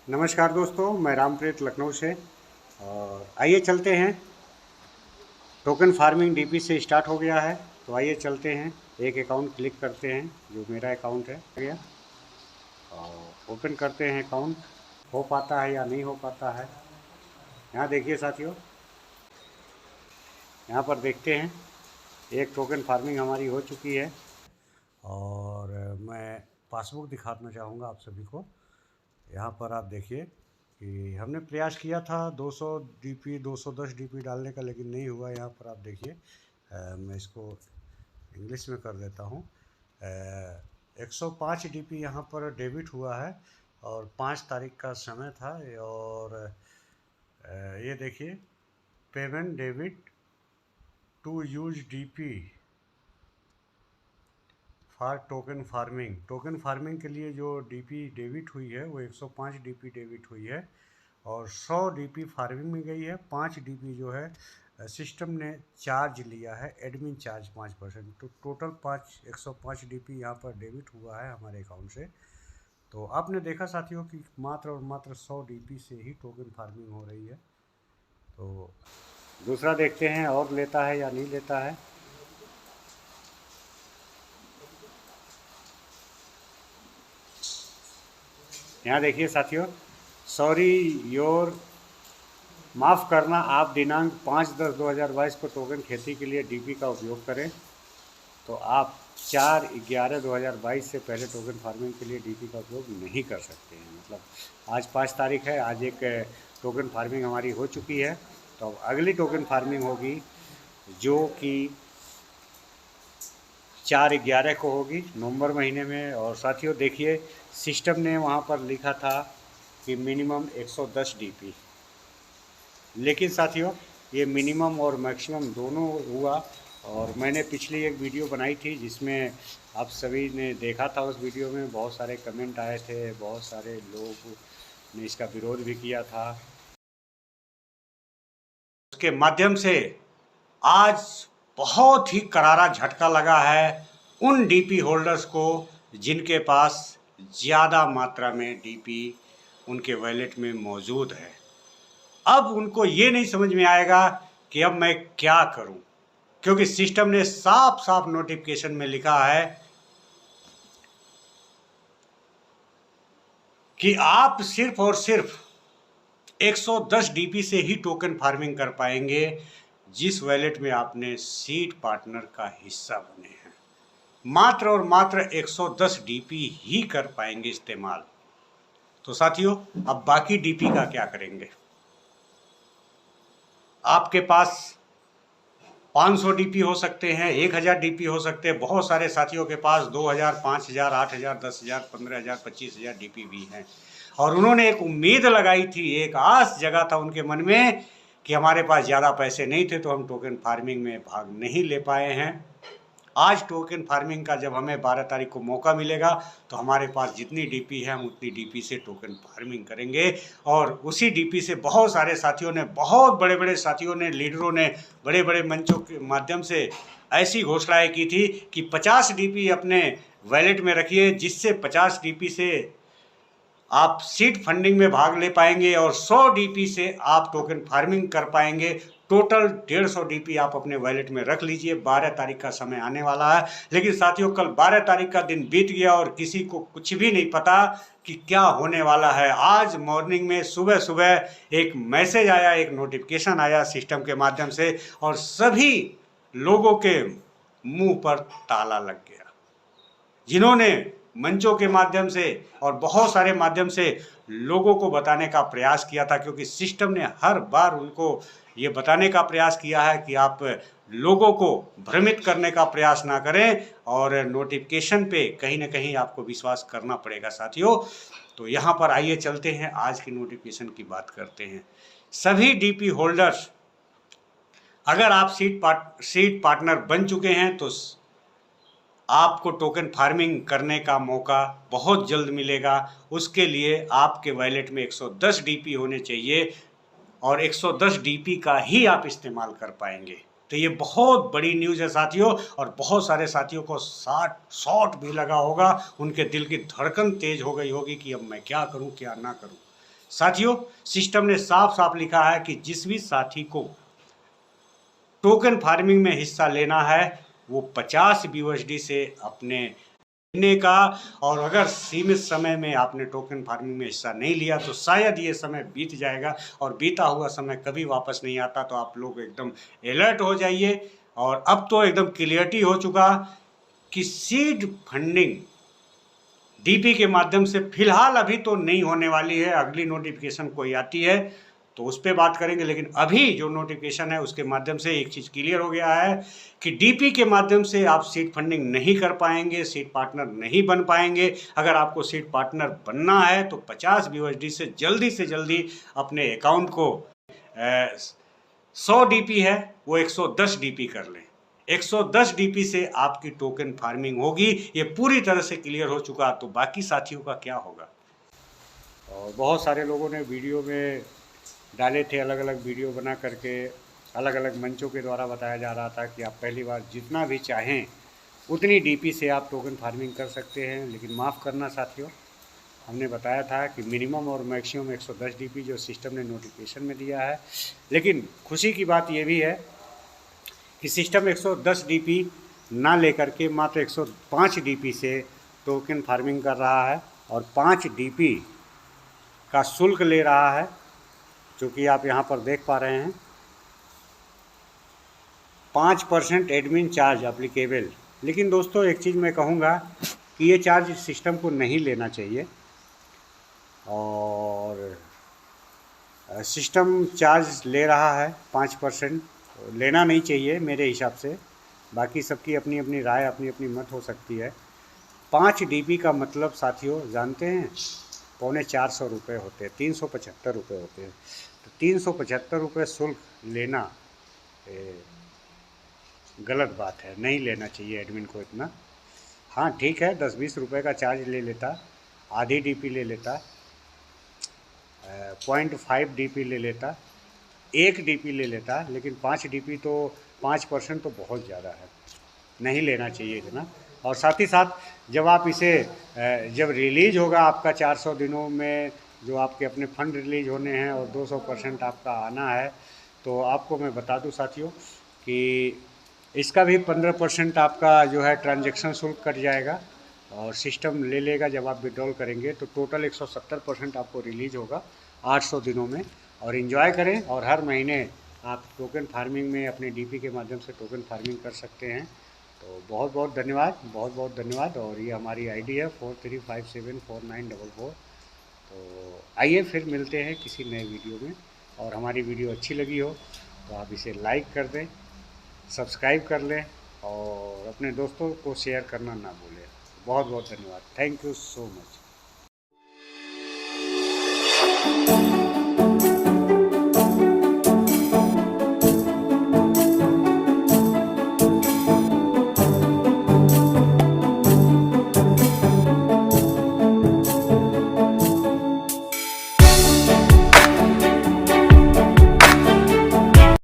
नमस्कार दोस्तों, मैं रामप्रीत लखनऊ से। और आइए चलते हैं। टोकन फार्मिंग डीपी से स्टार्ट हो गया है, तो आइए चलते हैं। एक अकाउंट क्लिक करते हैं जो मेरा अकाउंट है गया, और ओपन करते हैं अकाउंट। हो पाता है या नहीं हो पाता है, यहाँ देखिए साथियों। यहाँ पर देखते हैं एक टोकन फार्मिंग हमारी हो चुकी है। और मैं पासबुक दिखाना चाहूँगा आप सभी को। यहाँ पर आप देखिए कि हमने प्रयास किया था 200 डीपी 210 डीपी डालने का, लेकिन नहीं हुआ। यहाँ पर आप देखिए, मैं इसको इंग्लिश में कर देता हूँ। 105 डीपी यहाँ पर डेबिट हुआ है, और 5 तारीख का समय था। और ये देखिए, payment debit to use DP for token farming. Token farming के लिए जो डीपी डेबिट हुई है वो 105 डीपी डेबिट हुई है, और 100 डीपी फार्मिंग में गई है। 5 डीपी जो है सिस्टम ने चार्ज लिया है, एडमिन चार्ज 5%। तो टोटल 105 डीपी यहाँ पर डेबिट हुआ है हमारे अकाउंट से। तो आपने देखा साथियों कि मात्र और मात्र 100 डीपी से ही टोकन फार्मिंग हो रही है। तो दूसरा देखते हैं और लेता है या नहीं लेता है। यहाँ देखिए साथियों, सॉरी योर, माफ़ करना, आप दिनांक 5/10/2022 को टोकन खेती के लिए डीपी का उपयोग करें। तो आप 4/11/2022 से पहले टोकन फार्मिंग के लिए डीपी का उपयोग नहीं कर सकते हैं। मतलब आज 5 तारीख है, आज एक टोकन फार्मिंग हमारी हो चुकी है। तो अब अगली टोकन फार्मिंग होगी जो कि 4/11 को होगी, नवंबर महीने में। और साथियों देखिए, सिस्टम ने वहाँ पर लिखा था कि मिनिमम 110 डीपी, लेकिन साथियों ये मिनिमम और मैक्सिमम दोनों हुआ। और मैंने पिछली एक वीडियो बनाई थी जिसमें आप सभी ने देखा था। उस वीडियो में बहुत सारे कमेंट आए थे, बहुत सारे लोग ने इसका विरोध भी किया था। उसके माध्यम से आज बहुत ही करारा झटका लगा है उन डीपी होल्डर्स को जिनके पास ज़्यादा मात्रा में डीपी उनके वॉलेट में मौजूद है। अब उनको ये नहीं समझ में आएगा कि अब मैं क्या करूं, क्योंकि सिस्टम ने साफ साफ नोटिफिकेशन में लिखा है कि आप सिर्फ और सिर्फ 110 डीपी से ही टोकन फार्मिंग कर पाएंगे जिस वॉलेट में आपने सीड पार्टनर का हिस्सा बने हैं। मात्र और मात्र 110 डीपी ही कर पाएंगे इस्तेमाल। तो साथियों, अब बाकी डीपी का क्या करेंगे? आपके पास 500 डीपी हो सकते हैं, 1000 डीपी हो सकते हैं। बहुत सारे साथियों के पास 2000, 5000, 8000, 10,000, 15,000, 25,000 डीपी भी हैं। और उन्होंने एक उम्मीद लगाई थी, एक आस जगा था उनके मन में कि हमारे पास ज़्यादा पैसे नहीं थे तो हम टोकन फार्मिंग में भाग नहीं ले पाए हैं। आज टोकन फार्मिंग का जब हमें 12 तारीख को मौका मिलेगा तो हमारे पास जितनी डीपी है हम उतनी डीपी से टोकन फार्मिंग करेंगे। और उसी डीपी से बहुत सारे साथियों ने, बहुत बड़े बड़े साथियों ने, लीडरों ने बड़े बड़े मंचों के माध्यम से ऐसी घोषणाएं की थी कि 50 डीपी अपने वॉलेट में रखिए, जिससे 50 डीपी से आप सीड फंडिंग में भाग ले पाएंगे और 100 डीपी से आप टोकन फार्मिंग कर पाएंगे। टोटल 150 डीपी आप अपने वॉलेट में रख लीजिए। 12 तारीख का समय आने वाला है। लेकिन साथियों, कल 12 तारीख का दिन बीत गया और किसी को कुछ भी नहीं पता कि क्या होने वाला है। आज मॉर्निंग में सुबह सुबह एक मैसेज आया, एक नोटिफिकेशन आया सिस्टम के माध्यम से, और सभी लोगों के मुंह पर ताला लग गया। जिन्होंने मंचों के माध्यम से और बहुत सारे माध्यम से लोगों को बताने का प्रयास किया था, क्योंकि सिस्टम ने हर बार उनको ये बताने का प्रयास किया है कि आप लोगों को भ्रमित करने का प्रयास ना करें, और नोटिफिकेशन पे कहीं ना कहीं आपको विश्वास करना पड़ेगा साथियों। तो यहाँ पर आइए चलते हैं, आज की नोटिफिकेशन की बात करते हैं। सभी डीपी होल्डर्स, अगर आप सीड पार्टनर बन चुके हैं तो आपको टोकन फार्मिंग करने का मौका बहुत जल्द मिलेगा। उसके लिए आपके वॉलेट में 110 डीपी होने चाहिए, और 110 डीपी का ही आप इस्तेमाल कर पाएंगे। तो ये बहुत बड़ी न्यूज़ है साथियों, और बहुत सारे साथियों को शॉट भी लगा होगा। उनके दिल की धड़कन तेज हो गई होगी कि अब मैं क्या करूं, क्या ना करूं। साथियों, सिस्टम ने साफ साफ लिखा है कि जिस भी साथी को टोकन फार्मिंग में हिस्सा लेना है वो 50 BUSD से अपने लेने का, और अगर सीमित समय में आपने टोकन फार्मिंग में हिस्सा नहीं लिया तो शायद ये समय बीत जाएगा, और बीता हुआ समय कभी वापस नहीं आता। तो आप लोग एकदम अलर्ट हो जाइए। और अब तो एकदम क्लियरिटी हो चुका कि सीड फंडिंग डीपी के माध्यम से फिलहाल अभी तो नहीं होने वाली है। अगली नोटिफिकेशन कोई आती है तो उस पर बात करेंगे, लेकिन अभी जो नोटिफिकेशन है उसके माध्यम से एक चीज़ क्लियर हो गया है कि डीपी के माध्यम से आप सीड फंडिंग नहीं कर पाएंगे, सीड पार्टनर नहीं बन पाएंगे। अगर आपको सीड पार्टनर बनना है तो 50 BUSD से जल्दी अपने अकाउंट को 100 DP है वो 110 DP कर लें। 110 DP से आपकी टोकन फार्मिंग होगी। ये पूरी तरह से क्लियर हो चुका। तो बाकी साथियों का क्या होगा? और बहुत सारे लोगों ने वीडियो में डाले थे, अलग अलग वीडियो बना करके अलग अलग मंचों के द्वारा बताया जा रहा था कि आप पहली बार जितना भी चाहें उतनी DP से आप टोकन फार्मिंग कर सकते हैं। लेकिन माफ़ करना साथियों, हमने बताया था कि मिनिमम और मैक्सिमम 110 DP जो सिस्टम ने नोटिफिकेशन में दिया है। लेकिन खुशी की बात ये भी है कि सिस्टम 110 DP ना लेकर के मात्र 105 DP से टोकन फार्मिंग कर रहा है, और 5 DP का शुल्क ले रहा है, जो कि आप यहाँ पर देख पा रहे हैं। 5% एडमिन चार्ज अप्लीकेबल। लेकिन दोस्तों एक चीज़ मैं कहूँगा कि ये चार्ज सिस्टम को नहीं लेना चाहिए, और सिस्टम चार्ज ले रहा है 5%, लेना नहीं चाहिए मेरे हिसाब से। बाकी सबकी अपनी अपनी राय, अपनी अपनी मत हो सकती है। 5 DP का मतलब साथियों जानते हैं, 450 रुपये होते हैं, 375 रुपये होते हैं। तो 375 रुपये शुल्क लेना गलत बात है, नहीं लेना चाहिए एडमिन को इतना। हाँ ठीक है, 10-20 रुपये का चार्ज ले लेता, आधी DP ले लेता, 0.5 DP ले लेता, 1 DP ले लेता, लेकिन 5 DP तो 5% तो बहुत ज़्यादा है, नहीं लेना चाहिए इतना। और साथ ही साथ जब आप इसे जब रिलीज होगा आपका 400 दिनों में, जो आपके अपने फंड रिलीज होने हैं और 200% आपका आना है, तो आपको मैं बता दूं साथियों कि इसका भी 15% आपका जो है ट्रांजैक्शन शुल्क कट जाएगा, और सिस्टम ले लेगा जब आप विड्रॉल करेंगे। तो टोटल 170% आपको रिलीज होगा 800 दिनों में। और इन्जॉय करें, और हर महीने आप टोकन फार्मिंग में अपने DP के माध्यम से टोकन फार्मिंग कर सकते हैं। तो बहुत बहुत धन्यवाद, बहुत बहुत धन्यवाद। और ये हमारी ID है 43574944। तो आइए फिर मिलते हैं किसी नए वीडियो में, और हमारी वीडियो अच्छी लगी हो तो आप इसे लाइक कर दें, सब्सक्राइब कर लें, और अपने दोस्तों को शेयर करना ना भूलें। बहुत बहुत धन्यवाद। Thank you so much.